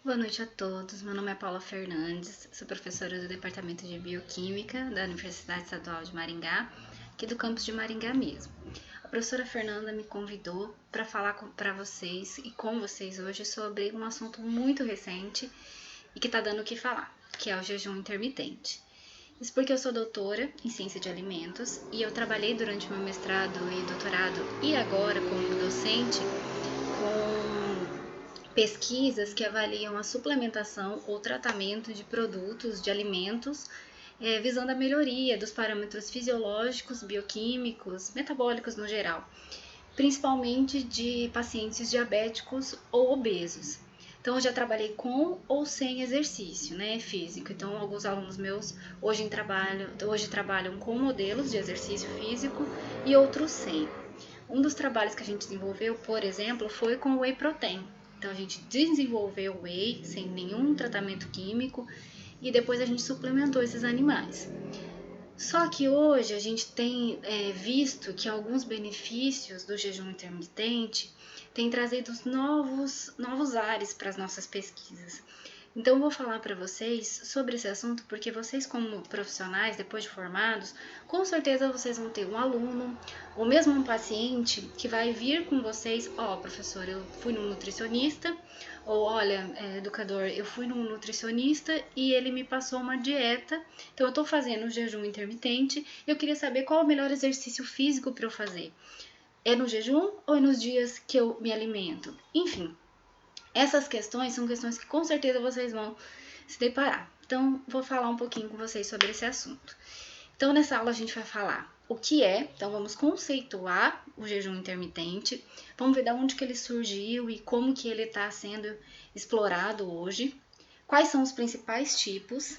Boa noite a todos. Meu nome é Paula Fernandes, sou professora do Departamento de Bioquímica da Universidade Estadual de Maringá, aqui do campus de Maringá mesmo. A professora Fernanda me convidou para falar para vocês e com vocês hoje sobre um assunto muito recente e que está dando o que falar, que é o jejum intermitente. Isso porque eu sou doutora em ciência de alimentos e eu trabalhei durante meu mestrado e doutorado e agora como docente com pesquisas que avaliam a suplementação ou tratamento de produtos, de alimentos, visando a melhoria dos parâmetros fisiológicos, bioquímicos, metabólicos no geral, principalmente de pacientes diabéticos ou obesos. Então, eu já trabalhei com ou sem exercício, né, físico. Então, alguns alunos meus hoje trabalham com modelos de exercício físico e outros sem. Um dos trabalhos que a gente desenvolveu, por exemplo, foi com o whey protein. Então, a gente desenvolveu o whey sem nenhum tratamento químico e depois a gente suplementou esses animais. Só que hoje a gente tem visto que alguns benefícios do jejum intermitente têm trazido novos ares para as nossas pesquisas. Então, eu vou falar para vocês sobre esse assunto porque vocês, como profissionais, depois de formados, com certeza vocês vão ter um aluno ou mesmo um paciente que vai vir com vocês: ó, professor, eu fui num nutricionista, ou olha, educador, eu fui num nutricionista e ele me passou uma dieta, então eu tô fazendo jejum intermitente e eu queria saber qual é o melhor exercício físico para eu fazer. É no jejum ou é nos dias que eu me alimento? Enfim, essas questões são questões que com certeza vocês vão se deparar. Então, vou falar um pouquinho com vocês sobre esse assunto. Então, nessa aula a gente vai falar o que é, então vamos conceituar o jejum intermitente, vamos ver de onde que ele surgiu e como que ele está sendo explorado hoje, quais são os principais tipos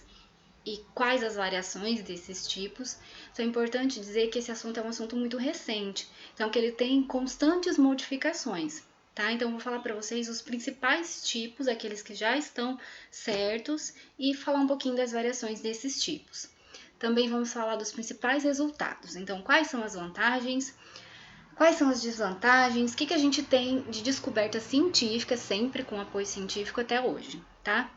e quais as variações desses tipos. Então, é importante dizer que esse assunto é um assunto muito recente, então que ele tem constantes modificações. Tá? Então, eu vou falar para vocês os principais tipos, aqueles que já estão certos, e falar um pouquinho das variações desses tipos. Também vamos falar dos principais resultados. Então, quais são as vantagens, quais são as desvantagens, o que a gente tem de descoberta científica, sempre com apoio científico até hoje, tá?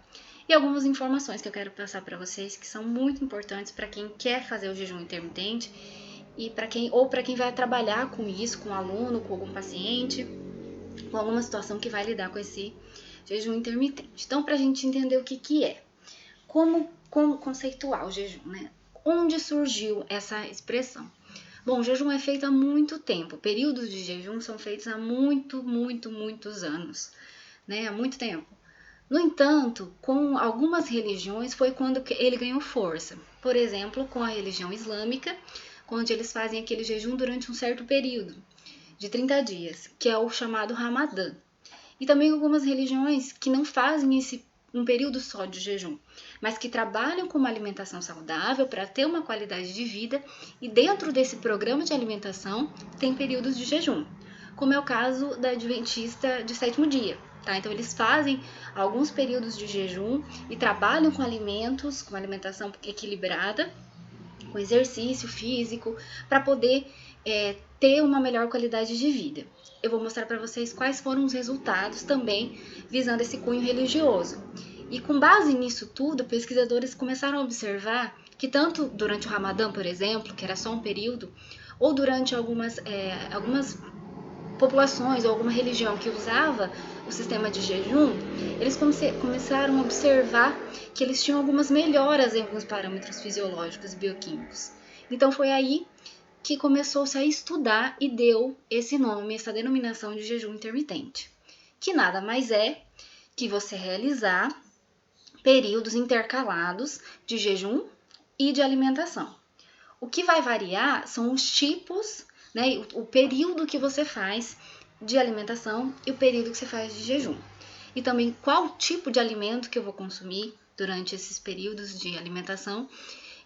E algumas informações que eu quero passar para vocês que são muito importantes para quem quer fazer o jejum intermitente e para quem vai trabalhar com isso, com um aluno, com algum paciente, com alguma situação que vai lidar com esse jejum intermitente. Então, para a gente entender o que é, como conceituar o jejum, né? Onde surgiu essa expressão? Bom, o jejum é feito há muito tempo. Períodos de jejum são feitos há muitos anos, né? Há muito tempo. No entanto, com algumas religiões foi quando ele ganhou força. Por exemplo, com a religião islâmica, onde eles fazem aquele jejum durante um certo período, de 30 dias, que é o chamado Ramadã. E também algumas religiões que não fazem um período só de jejum, mas que trabalham com uma alimentação saudável para ter uma qualidade de vida e dentro desse programa de alimentação tem períodos de jejum, como é o caso da Adventista de sétimo dia. Tá? Então eles fazem alguns períodos de jejum e trabalham com alimentos, com uma alimentação equilibrada, com exercício físico, para poder ter uma melhor qualidade de vida. Eu vou mostrar para vocês quais foram os resultados também visando esse cunho religioso. E com base nisso tudo, pesquisadores começaram a observar que tanto durante o Ramadã, por exemplo, que era só um período, ou durante algumas populações ou alguma religião que usava o sistema de jejum, eles começaram a observar que eles tinham algumas melhoras em alguns parâmetros fisiológicos e bioquímicos. Então foi aí que começou-se a estudar e deu esse nome, essa denominação de jejum intermitente, que nada mais é que você realizar períodos intercalados de jejum e de alimentação. O que vai variar são os tipos, né, o período que você faz de alimentação e o período que você faz de jejum. E também qual tipo de alimento que eu vou consumir durante esses períodos de alimentação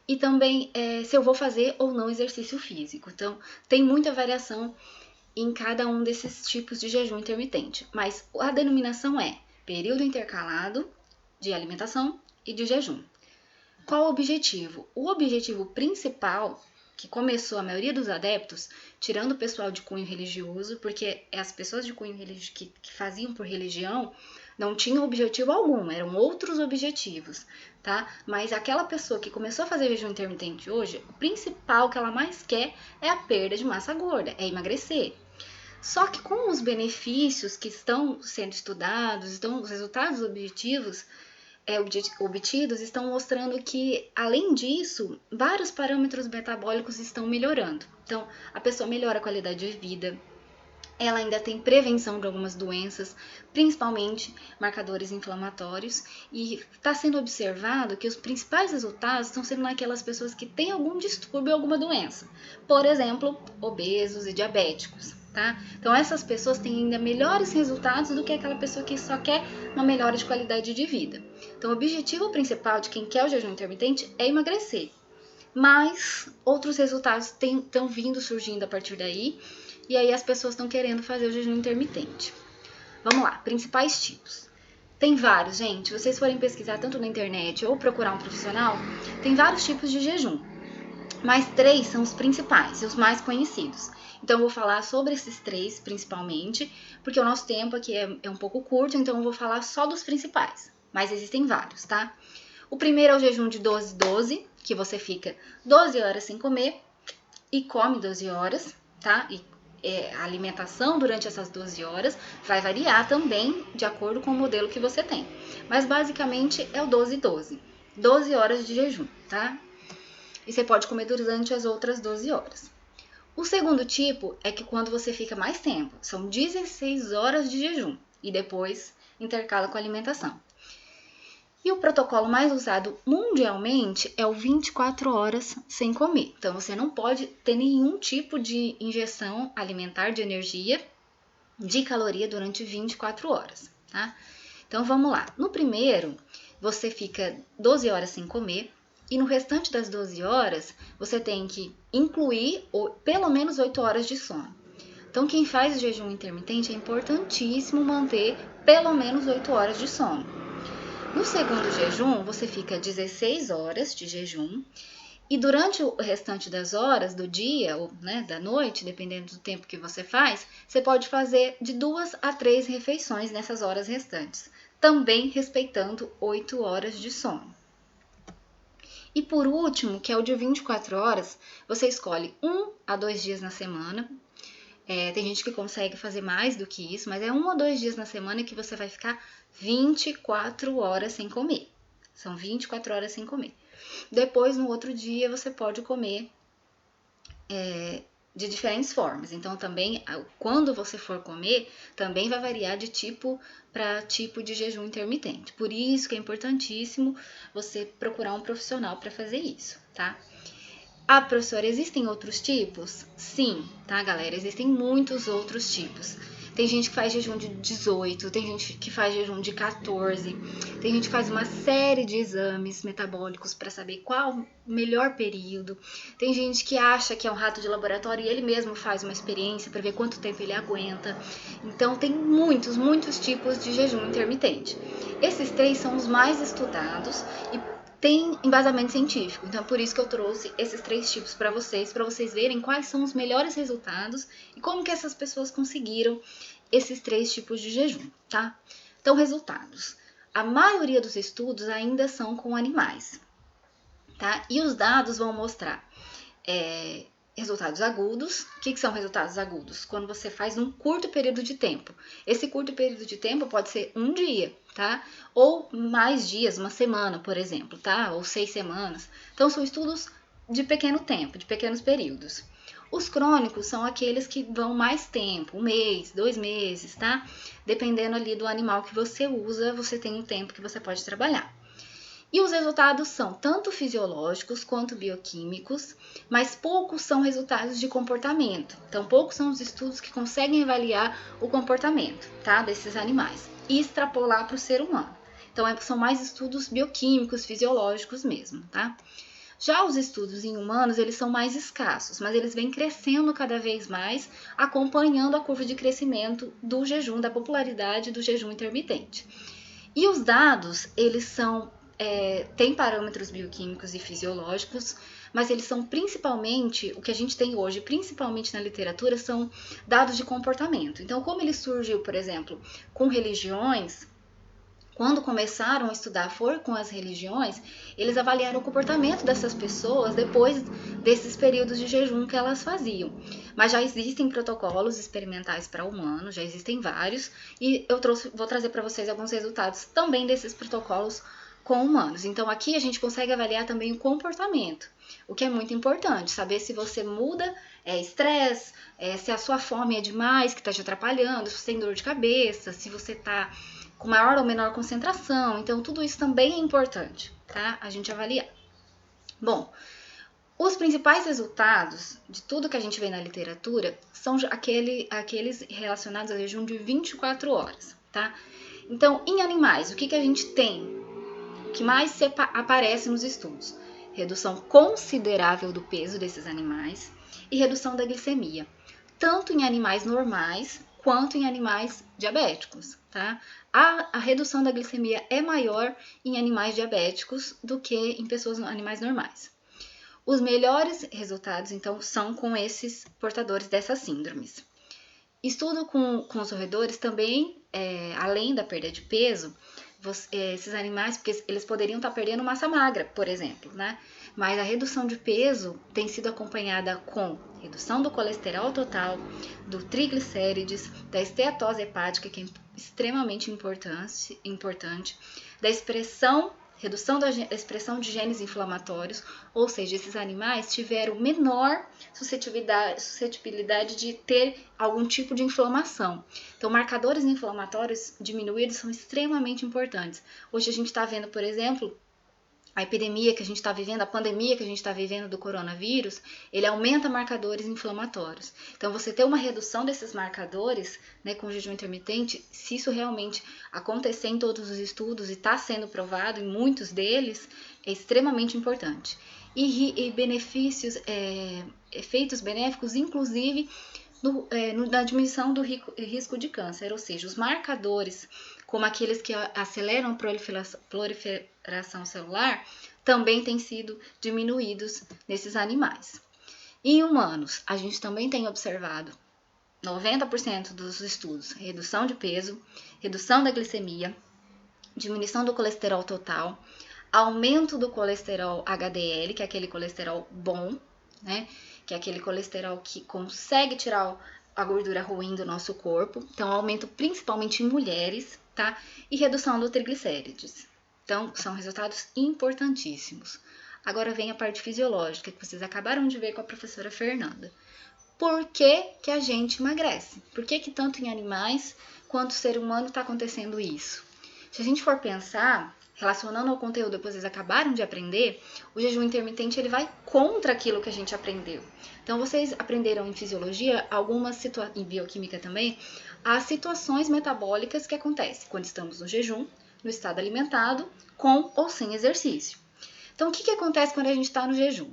e também se eu vou fazer ou não exercício físico. Então, tem muita variação em cada um desses tipos de jejum intermitente, mas a denominação é período intercalado de alimentação e de jejum. Qual o objetivo? O objetivo principal, que começou a maioria dos adeptos, tirando o pessoal de cunho religioso, porque as pessoas de cunho religioso que faziam por religião não tinha objetivo algum, eram outros objetivos, tá? Mas aquela pessoa que começou a fazer jejum intermitente hoje, o principal que ela mais quer é a perda de massa gorda, é emagrecer. Só que com os benefícios que estão sendo estudados, os resultados objetivos obtidos estão mostrando que, além disso, vários parâmetros metabólicos estão melhorando. Então, a pessoa melhora a qualidade de vida, ela ainda tem prevenção de algumas doenças, principalmente marcadores inflamatórios, e está sendo observado que os principais resultados estão sendo naquelas pessoas que têm algum distúrbio, alguma doença, por exemplo, obesos e diabéticos. Tá? Então, essas pessoas têm ainda melhores resultados do que aquela pessoa que só quer uma melhora de qualidade de vida. Então, o objetivo principal de quem quer o jejum intermitente é emagrecer, mas outros resultados estão vindo surgindo a partir daí, e aí as pessoas estão querendo fazer o jejum intermitente. Vamos lá, principais tipos. Tem vários, gente. Se vocês forem pesquisar tanto na internet ou procurar um profissional, tem vários tipos de jejum, mas 3 são os principais e os mais conhecidos. Então, eu vou falar sobre esses 3 principalmente, porque o nosso tempo aqui é um pouco curto, então eu vou falar só dos principais. Mas existem vários, tá? O primeiro é o jejum de 12-12, que você fica 12 horas sem comer e come 12 horas, tá? E a alimentação durante essas 12 horas vai variar também de acordo com o modelo que você tem. Mas basicamente é o 12-12. 12 horas de jejum, tá? E você pode comer durante as outras 12 horas. O segundo tipo é que quando você fica mais tempo, são 16 horas de jejum e depois intercala com a alimentação. E o protocolo mais usado mundialmente é o 24 horas sem comer. Então, você não pode ter nenhum tipo de injeção alimentar de energia, de caloria durante 24 horas, tá? Então, vamos lá. No primeiro, você fica 12 horas sem comer. E no restante das 12 horas, você tem que incluir pelo menos 8 horas de sono. Então, quem faz o jejum intermitente é importantíssimo manter pelo menos 8 horas de sono. No segundo jejum, você fica 16 horas de jejum. E durante o restante das horas do dia, ou da noite, dependendo do tempo que você faz, você pode fazer de 2 a 3 refeições nessas horas restantes, também respeitando 8 horas de sono. E por último, que é o de 24 horas, você escolhe 1 a 2 dias na semana. Tem gente que consegue fazer mais do que isso, mas é 1 a 2 dias na semana que você vai ficar 24 horas sem comer. São 24 horas sem comer. Depois, no outro dia, você pode comer de diferentes formas. Então, também, quando você for comer, também vai variar de tipo para tipo de jejum intermitente. Por isso que é importantíssimo você procurar um profissional para fazer isso, tá? Ah, professora, existem outros tipos? Sim, tá, galera? Existem muitos outros tipos. Tem gente que faz jejum de 18, tem gente que faz jejum de 14, tem gente que faz uma série de exames metabólicos para saber qual o melhor período. Tem gente que acha que é um rato de laboratório e ele mesmo faz uma experiência para ver quanto tempo ele aguenta. Então, tem muitos tipos de jejum intermitente. Esses 3 são os mais estudados e tem embasamento científico, então por isso que eu trouxe esses 3 tipos para vocês verem quais são os melhores resultados e como que essas pessoas conseguiram esses 3 tipos de jejum, tá? Então, resultados. A maioria dos estudos ainda são com animais, tá? E os dados vão mostrar resultados agudos. O que são resultados agudos? Quando você faz num curto período de tempo. Esse curto período de tempo pode ser um dia, tá? Ou mais dias, uma semana, por exemplo, tá? Ou 6 semanas. Então, são estudos de pequeno tempo, de pequenos períodos. Os crônicos são aqueles que vão mais tempo, 1 mês, 2 meses, tá? Dependendo ali do animal que você usa, você tem um tempo que você pode trabalhar. E os resultados são tanto fisiológicos quanto bioquímicos, mas poucos são resultados de comportamento. Então, poucos são os estudos que conseguem avaliar o comportamento, tá, desses animais e extrapolar para o ser humano. Então, são mais estudos bioquímicos, fisiológicos mesmo, tá? Já os estudos em humanos, eles são mais escassos, mas eles vêm crescendo cada vez mais, acompanhando a curva de crescimento do jejum, da popularidade do jejum intermitente. E os dados, eles são tem parâmetros bioquímicos e fisiológicos, mas eles são principalmente, o que a gente tem hoje, principalmente na literatura, são dados de comportamento. Então, como ele surgiu, por exemplo, com religiões, quando começaram a estudar foi com as religiões, eles avaliaram o comportamento dessas pessoas depois desses períodos de jejum que elas faziam. Mas já existem protocolos experimentais para humanos, já existem vários, e vou trazer para vocês alguns resultados também desses protocolos com humanos. Então aqui a gente consegue avaliar também o comportamento, o que é muito importante, saber se você muda estresse, se a sua fome é demais, que está te atrapalhando, se você tem dor de cabeça, se você está com maior ou menor concentração. Então tudo isso também é importante, tá? A gente avaliar. Bom, os principais resultados de tudo que a gente vê na literatura são aqueles relacionados ao jejum de 24 horas, tá? Então, em animais, o que a gente tem? O que mais aparece nos estudos? Redução considerável do peso desses animais e redução da glicemia, tanto em animais normais quanto em animais diabéticos, tá? A redução da glicemia é maior em animais diabéticos do que em animais normais. Os melhores resultados, então, são com esses portadores dessas síndromes. Estudo com os roedores também, além da perda de peso, esses animais, porque eles poderiam estar perdendo massa magra, por exemplo, né? Mas a redução de peso tem sido acompanhada com redução do colesterol total, do triglicérides, da esteatose hepática, que é extremamente importante, da redução da expressão de genes inflamatórios, ou seja, esses animais tiveram menor suscetibilidade de ter algum tipo de inflamação. Então, marcadores inflamatórios diminuídos são extremamente importantes. Hoje a gente está vendo, por exemplo, a epidemia que a gente está vivendo, a pandemia que a gente está vivendo do coronavírus, ele aumenta marcadores inflamatórios. Então, você ter uma redução desses marcadores, né, com jejum intermitente, se isso realmente acontecer em todos os estudos e está sendo provado em muitos deles, é extremamente importante. E benefícios, efeitos benéficos, inclusive na diminuição do risco de câncer, ou seja, os marcadores, como aqueles que aceleram a proliferação celular, também têm sido diminuídos nesses animais. Em humanos, a gente também tem observado 90% dos estudos, redução de peso, redução da glicemia, diminuição do colesterol total, aumento do colesterol HDL, que é aquele colesterol bom, né? Que é aquele colesterol que consegue tirar a gordura ruim do nosso corpo. Então, aumento principalmente em mulheres, tá? E redução do triglicérides. Então, são resultados importantíssimos. Agora vem a parte fisiológica, que vocês acabaram de ver com a professora Fernanda. Por que a gente emagrece? Por que tanto em animais quanto ser humano está acontecendo isso? Se a gente for pensar, relacionando ao conteúdo que vocês acabaram de aprender, o jejum intermitente ele vai contra aquilo que a gente aprendeu. Então, vocês aprenderam em fisiologia, em bioquímica também, as situações metabólicas que acontecem quando estamos no jejum, no estado alimentado, com ou sem exercício. Então, o que acontece quando a gente está no jejum?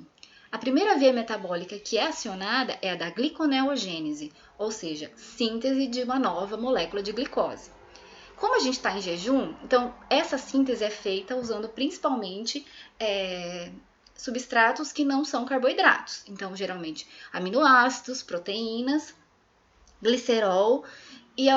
A primeira via metabólica que é acionada é a da gliconeogênese, ou seja, síntese de uma nova molécula de glicose. Como a gente está em jejum, então essa síntese é feita usando principalmente substratos que não são carboidratos. Então, geralmente, aminoácidos, proteínas, glicerol e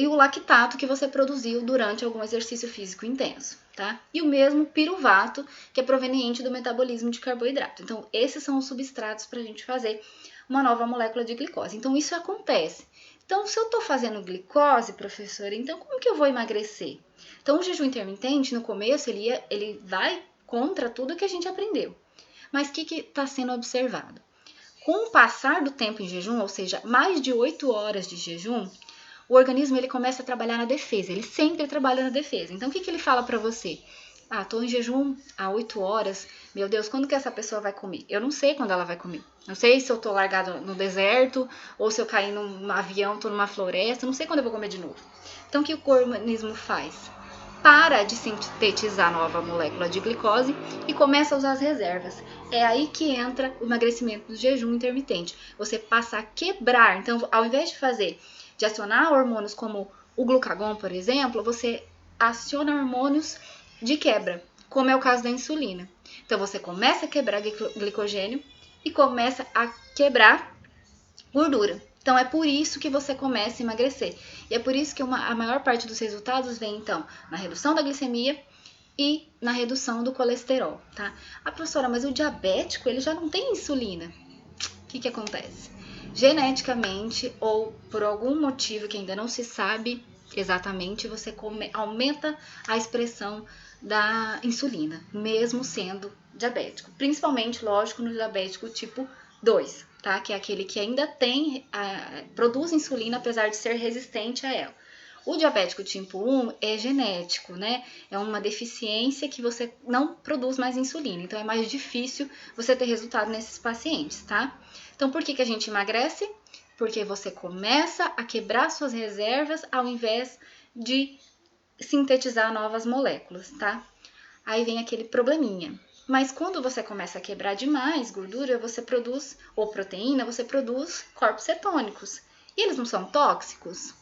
o lactato que você produziu durante algum exercício físico intenso, tá? E o mesmo piruvato, que é proveniente do metabolismo de carboidrato. Então, esses são os substratos para a gente fazer uma nova molécula de glicose. Então, isso acontece. Então, se eu estou fazendo glicose, professora, então como que eu vou emagrecer? Então, o jejum intermitente, no começo, ele vai contra tudo que a gente aprendeu. Mas o que está sendo observado? Com o passar do tempo em jejum, ou seja, mais de 8 horas de jejum, o organismo ele começa a trabalhar na defesa. Ele sempre trabalha na defesa. Então, o que ele fala para você? Ah, estou em jejum há 8 horas. Meu Deus, quando que essa pessoa vai comer? Eu não sei quando ela vai comer. Não sei se eu tô largado no deserto ou se eu caí num avião, tô numa floresta. Não sei quando eu vou comer de novo. Então, o que o organismo faz? Para de sintetizar nova molécula de glicose e começa a usar as reservas. É aí que entra o emagrecimento do jejum intermitente. Você passa a quebrar. Então, ao invés de acionar hormônios como o glucagon, por exemplo, você aciona hormônios de quebra, como é o caso da insulina. Então, você começa a quebrar glicogênio e começa a quebrar gordura. Então, é por isso que você começa a emagrecer. E é por isso que a maior parte dos resultados vem, então, na redução da glicemia e na redução do colesterol, tá? Ah, professora, mas o diabético, ele já não tem insulina. O que acontece? Geneticamente ou por algum motivo que ainda não se sabe exatamente, você aumenta a expressão da insulina, mesmo sendo diabético. Principalmente, lógico, no diabético tipo 2, tá? Que é aquele que ainda produz insulina, apesar de ser resistente a ela. O diabético tipo 1 é genético, né? É uma deficiência que você não produz mais insulina. Então, é mais difícil você ter resultado nesses pacientes, tá? Então, por que a gente emagrece? Porque você começa a quebrar suas reservas ao invés de sintetizar novas moléculas, tá? Aí vem aquele probleminha. Mas quando você começa a quebrar demais gordura, você produz, ou proteína, você produz corpos cetônicos. E eles não são tóxicos?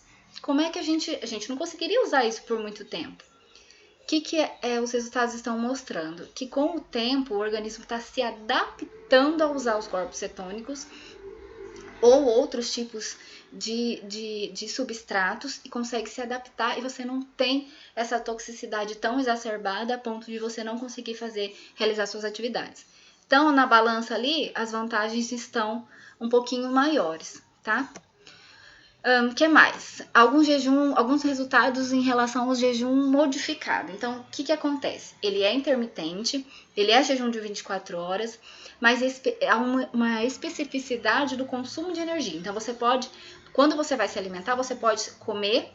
Como é que a gente não conseguiria usar isso por muito tempo? O que os resultados estão mostrando? Que com o tempo o organismo está se adaptando a usar os corpos cetônicos ou outros tipos de substratos e consegue se adaptar e você não tem essa toxicidade tão exacerbada a ponto de você não conseguir realizar suas atividades. Então, na balança ali, as vantagens estão um pouquinho maiores, tá? Que mais? Alguns resultados em relação ao jejum modificado. Então, o que acontece? Ele é intermitente, ele é jejum de 24 horas, mas há uma especificidade do consumo de energia. Então, quando você vai se alimentar, você pode comer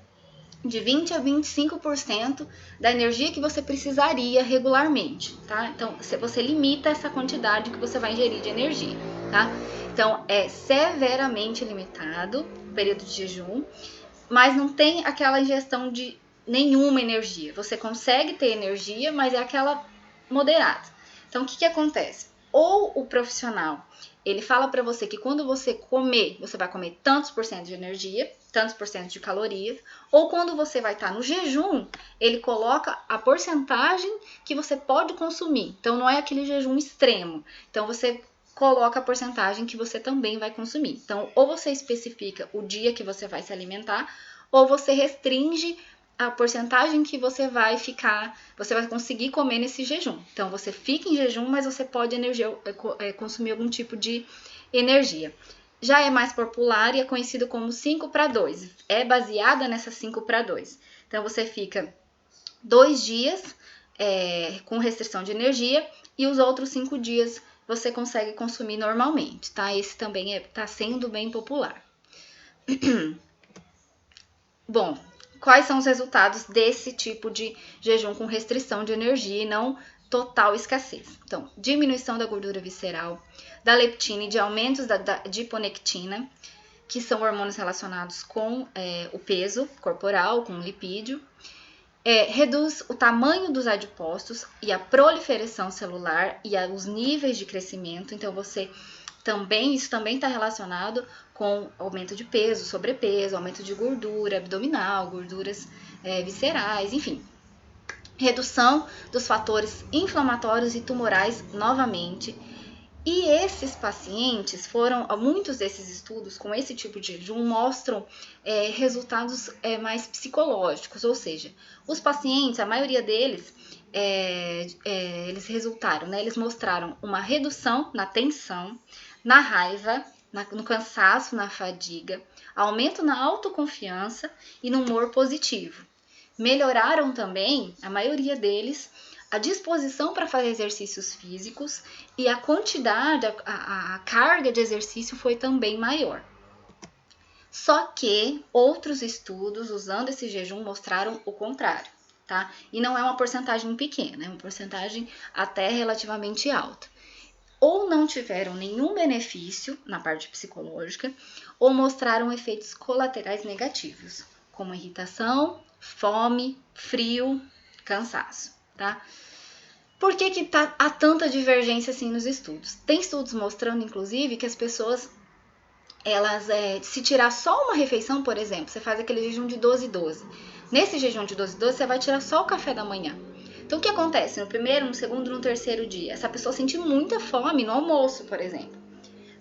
de 20 a 25% da energia que você precisaria regularmente, tá? Então, você limita essa quantidade que você vai ingerir de energia, tá? Então, é severamente limitado o período de jejum, mas não tem aquela ingestão de nenhuma energia. Você consegue ter energia, mas é aquela moderada. Então, o que acontece? Ou o profissional, ele fala para você que quando você comer, você vai comer tantos por cento de energia, tantos por cento de calorias, ou quando você vai estar no jejum, ele coloca a porcentagem que você pode consumir. Então, não é aquele jejum extremo. Então, você coloca a porcentagem que você também vai consumir. Então, ou você especifica o dia que você vai se alimentar, ou você restringe a porcentagem que você vai conseguir comer nesse jejum. Então, você fica em jejum, mas você pode consumir algum tipo de energia. Já é mais popular e é conhecido como 5-2. É baseada nessa 5-2. Então, você fica 2 dias com restrição de energia e os outros 5 dias você consegue consumir normalmente, tá? Esse também está sendo bem popular. Bom, quais são os resultados desse tipo de jejum com restrição de energia e não total escassez? Então, diminuição da gordura visceral, da leptina e de aumentos de hiponectina, que são hormônios relacionados com o peso corporal, com o lipídio. Reduz o tamanho dos adipócitos e a proliferação celular e os níveis de crescimento. Então, isso também está relacionado com aumento de peso, sobrepeso, aumento de gordura abdominal, gorduras viscerais, enfim. Redução dos fatores inflamatórios e tumorais novamente. E esses pacientes muitos desses estudos com esse tipo de jejum mostram resultados mais psicológicos, ou seja, os pacientes, a maioria deles, eles resultaram, né? Eles mostraram uma redução na tensão, na raiva, no cansaço, na fadiga, aumento na autoconfiança e no humor positivo. Melhoraram também, a maioria deles, a disposição para fazer exercícios físicos e a quantidade, a carga de exercício foi também maior. Só que outros estudos usando esse jejum mostraram o contrário, tá? E não é uma porcentagem pequena, é uma porcentagem até relativamente alta. Ou não tiveram nenhum benefício na parte psicológica, ou mostraram efeitos colaterais negativos, como irritação, fome, frio, cansaço. Tá? Por que há tanta divergência assim nos estudos? Tem estudos mostrando, inclusive, que as pessoas, se tirar só uma refeição, por exemplo, você faz aquele jejum de 12-12. Nesse jejum de 12-12, você vai tirar só o café da manhã. Então, o que acontece no primeiro, no segundo, no terceiro dia? Essa pessoa sente muita fome no almoço, por exemplo.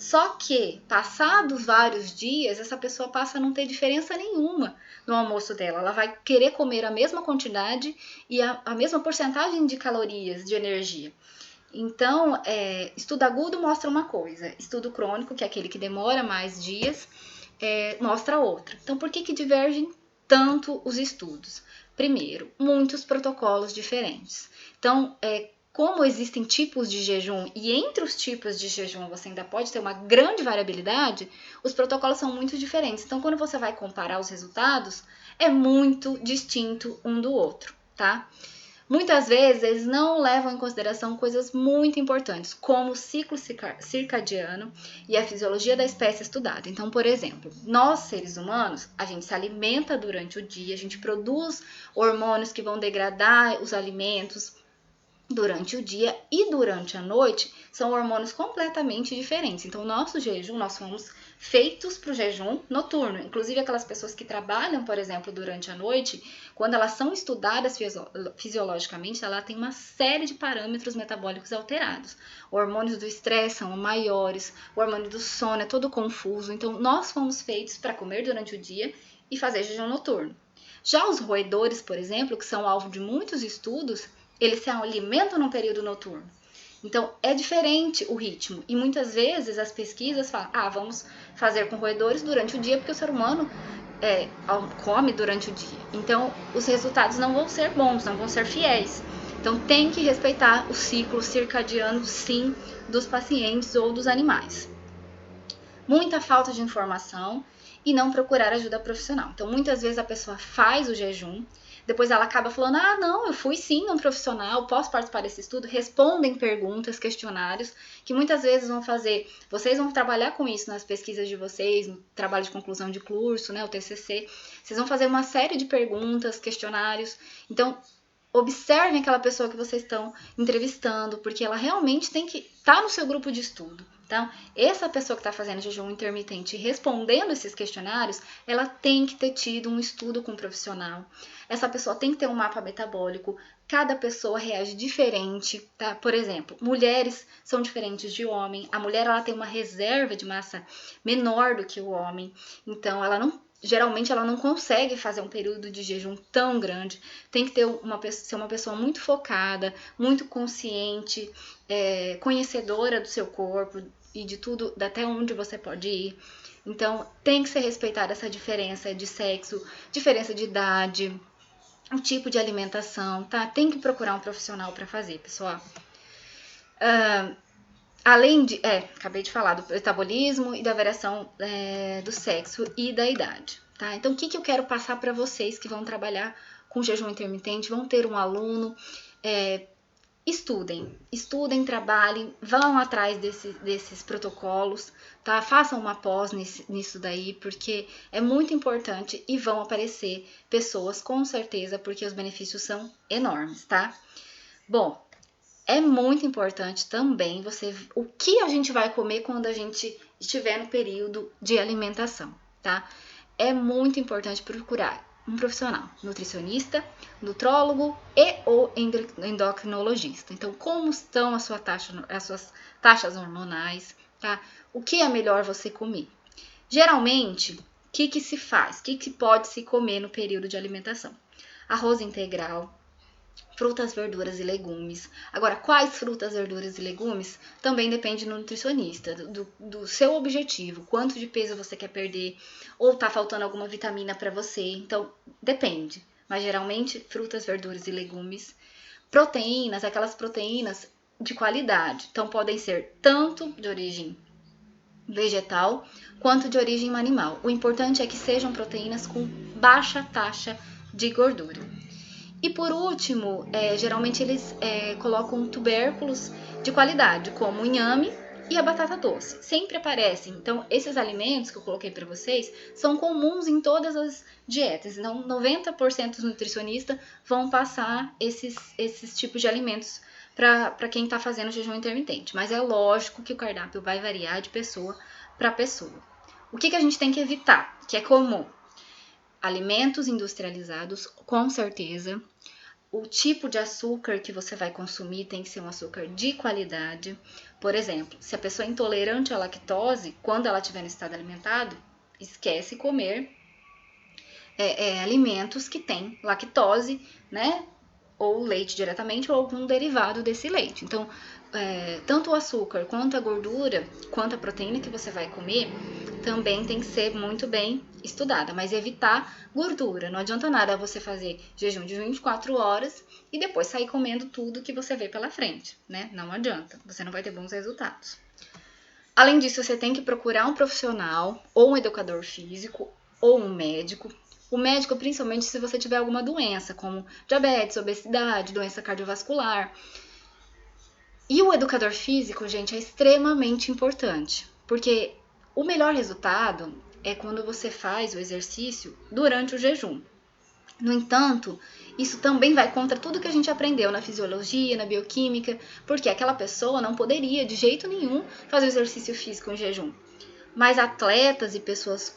Só que, passados vários dias, essa pessoa passa a não ter diferença nenhuma no almoço dela. Ela vai querer comer a mesma quantidade e a mesma porcentagem de calorias, de energia. Então, estudo agudo mostra uma coisa, estudo crônico, que é aquele que demora mais dias, mostra outra. Então, por que divergem tanto os estudos? Primeiro, muitos protocolos diferentes. Então, como existem tipos de jejum e entre os tipos de jejum você ainda pode ter uma grande variabilidade, os protocolos são muito diferentes. Então, quando você vai comparar os resultados, é muito distinto um do outro, tá? Muitas vezes eles não levam em consideração coisas muito importantes, como o ciclo circadiano e a fisiologia da espécie estudada. Então, por exemplo, nós seres humanos, a gente se alimenta durante o dia, a gente produz hormônios que vão degradar os alimentos durante o dia e durante a noite são hormônios completamente diferentes. Então, o nosso jejum, nós somos feitos para o jejum noturno. Inclusive, aquelas pessoas que trabalham, por exemplo, durante a noite, quando elas são estudadas fisiologicamente, ela tem uma série de parâmetros metabólicos alterados. Hormônios do estresse são maiores, o hormônio do sono é todo confuso. Então, nós fomos feitos para comer durante o dia e fazer jejum noturno. Já os roedores, por exemplo, que são alvo de muitos estudos, eles se alimentam no período noturno. Então, é diferente o ritmo. E muitas vezes as pesquisas falam, vamos fazer com roedores durante o dia, porque o ser humano come durante o dia. Então, os resultados não vão ser bons, não vão ser fiéis. Então, tem que respeitar o ciclo circadiano, sim, dos pacientes ou dos animais. Muita falta de informação e não procurar ajuda profissional. Então, muitas vezes a pessoa faz o jejum, depois ela acaba falando, não, eu fui sim um profissional, posso participar desse estudo, respondem perguntas, questionários, que muitas vezes vão fazer, vocês vão trabalhar com isso nas pesquisas de vocês, no trabalho de conclusão de curso, né, o TCC, vocês vão fazer uma série de perguntas, questionários, então observem aquela pessoa que vocês estão entrevistando, porque ela realmente tem que estar no seu grupo de estudo. Então, essa pessoa que está fazendo jejum intermitente e respondendo esses questionários, ela tem que ter tido um estudo com um profissional. Essa pessoa tem que ter um mapa metabólico. Cada pessoa reage diferente, tá? Por exemplo, mulheres são diferentes de homem. A mulher ela tem uma reserva de massa menor do que o homem. Então, geralmente ela não consegue fazer um período de jejum tão grande. Tem que ser uma pessoa muito focada, muito consciente, conhecedora do seu corpo e de tudo, até onde você pode ir. Então, tem que ser respeitada essa diferença de sexo, diferença de idade, o tipo de alimentação, tá? Tem que procurar um profissional para fazer, pessoal. Além de, acabei de falar do metabolismo e da variação do sexo e da idade, tá? Então, o que eu quero passar para vocês que vão trabalhar com jejum intermitente, vão ter um aluno, estudem, trabalhem, vão atrás desses protocolos, tá? Façam uma pós nisso daí, porque é muito importante e vão aparecer pessoas com certeza, porque os benefícios são enormes, tá? Bom, é muito importante também o que a gente vai comer quando a gente estiver no período de alimentação, tá? É muito importante procurar um profissional, nutricionista, nutrólogo e ou endocrinologista. Então, como estão as suas taxas hormonais, tá? O que é melhor você comer? Geralmente, o que se faz? O que pode se comer no período de alimentação? Arroz integral, frutas, verduras e legumes. Agora, quais frutas, verduras e legumes? Também depende do nutricionista, do seu objetivo, quanto de peso você quer perder, ou tá faltando alguma vitamina para você. Então, depende. Mas, geralmente, frutas, verduras e legumes. Proteínas, aquelas proteínas de qualidade. Então, podem ser tanto de origem vegetal, quanto de origem animal. O importante é que sejam proteínas com baixa taxa de gordura. E por último, geralmente eles colocam tubérculos de qualidade, como o inhame e a batata doce. Sempre aparecem. Então, esses alimentos que eu coloquei para vocês são comuns em todas as dietas. Então, 90% dos nutricionistas vão passar esses tipos de alimentos para quem está fazendo jejum intermitente. Mas é lógico que o cardápio vai variar de pessoa para pessoa. O que a gente tem que evitar, que é comum? Alimentos industrializados, com certeza. O tipo de açúcar que você vai consumir tem que ser um açúcar de qualidade. Por exemplo, se a pessoa é intolerante à lactose, quando ela estiver no estado alimentado, esquece comer alimentos que têm lactose, né? Ou leite diretamente ou algum derivado desse leite. Então, tanto o açúcar quanto a gordura, quanto a proteína que você vai comer, também tem que ser muito bem estudada, mas evitar gordura. Não adianta nada você fazer jejum de 24 horas e depois sair comendo tudo que você vê pela frente, né? Não adianta, você não vai ter bons resultados. Além disso, você tem que procurar um profissional, ou um educador físico, ou um médico. O médico, principalmente se você tiver alguma doença, como diabetes, obesidade, doença cardiovascular. E o educador físico, gente, é extremamente importante, porque o melhor resultado é quando você faz o exercício durante o jejum. No entanto, isso também vai contra tudo que a gente aprendeu na fisiologia, na bioquímica, porque aquela pessoa não poderia de jeito nenhum fazer exercício físico em jejum. Mas atletas e pessoas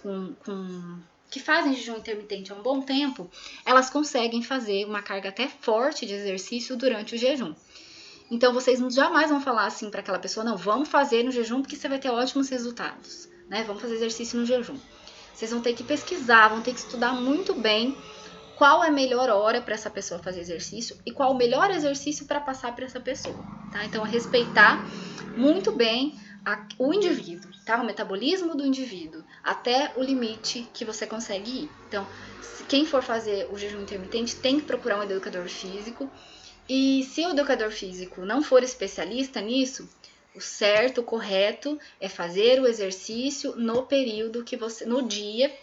que fazem jejum intermitente há um bom tempo, elas conseguem fazer uma carga até forte de exercício durante o jejum. Então vocês jamais vão falar assim para aquela pessoa, não, vamos fazer no jejum porque você vai ter ótimos resultados, né? Vamos fazer exercício no jejum. Vocês vão ter que pesquisar, vão ter que estudar muito bem qual é a melhor hora para essa pessoa fazer exercício e qual o melhor exercício para passar para essa pessoa, tá? Então, respeitar muito bem o indivíduo, tá? O metabolismo do indivíduo, até o limite que você consegue ir. Então, quem for fazer o jejum intermitente tem que procurar um educador físico, e se o educador físico não for especialista nisso, o certo, o correto é fazer o exercício no período que você, no dia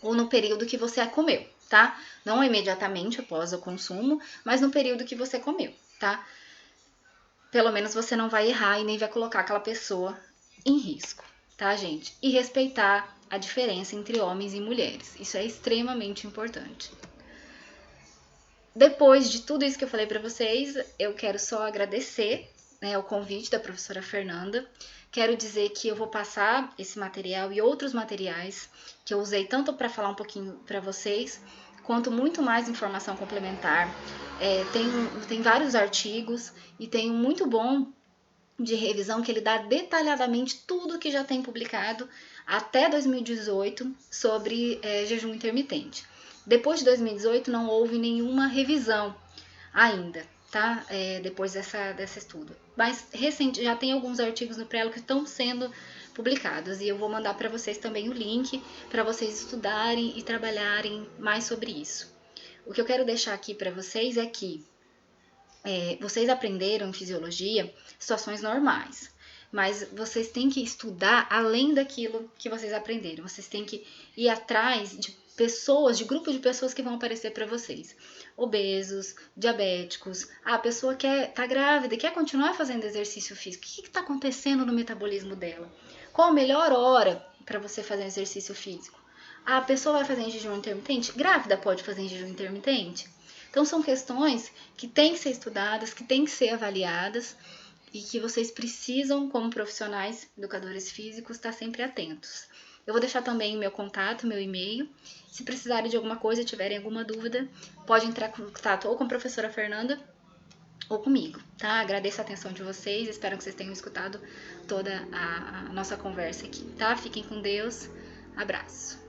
ou no período que você comeu, tá? Não imediatamente após o consumo, mas no período que você comeu, tá? Pelo menos você não vai errar e nem vai colocar aquela pessoa em risco, tá, gente? E respeitar a diferença entre homens e mulheres. Isso é extremamente importante. Depois de tudo isso que eu falei para vocês, eu quero só agradecer, né, o convite da professora Fernanda. Quero dizer que eu vou passar esse material e outros materiais que eu usei tanto para falar um pouquinho para vocês, quanto muito mais informação complementar. Tem vários artigos e tem um muito bom de revisão que ele dá detalhadamente tudo que já tem publicado até 2018 sobre jejum intermitente. Depois de 2018 não houve nenhuma revisão ainda, tá? Depois desse estudo. Mas recente, já tem alguns artigos no Prelo que estão sendo publicados e eu vou mandar para vocês também o link para vocês estudarem e trabalharem mais sobre isso. O que eu quero deixar aqui para vocês é que vocês aprenderam em fisiologia situações normais, mas vocês têm que estudar além daquilo que vocês aprenderam. Vocês têm que ir atrás de pessoas, de grupo de pessoas que vão aparecer para vocês. Obesos, diabéticos, a pessoa que tá grávida e quer continuar fazendo exercício físico. O que está acontecendo no metabolismo dela? Qual a melhor hora para você fazer exercício físico? A pessoa vai fazer em jejum intermitente? Grávida pode fazer em jejum intermitente? Então, são questões que têm que ser estudadas, que têm que ser avaliadas e que vocês precisam, como profissionais, educadores físicos, estar sempre atentos. Eu vou deixar também o meu contato, meu e-mail. Se precisarem de alguma coisa, tiverem alguma dúvida, pode entrar em contato ou com a professora Fernanda ou comigo, tá? Agradeço a atenção de vocês, espero que vocês tenham escutado toda a nossa conversa aqui, tá? Fiquem com Deus, abraço.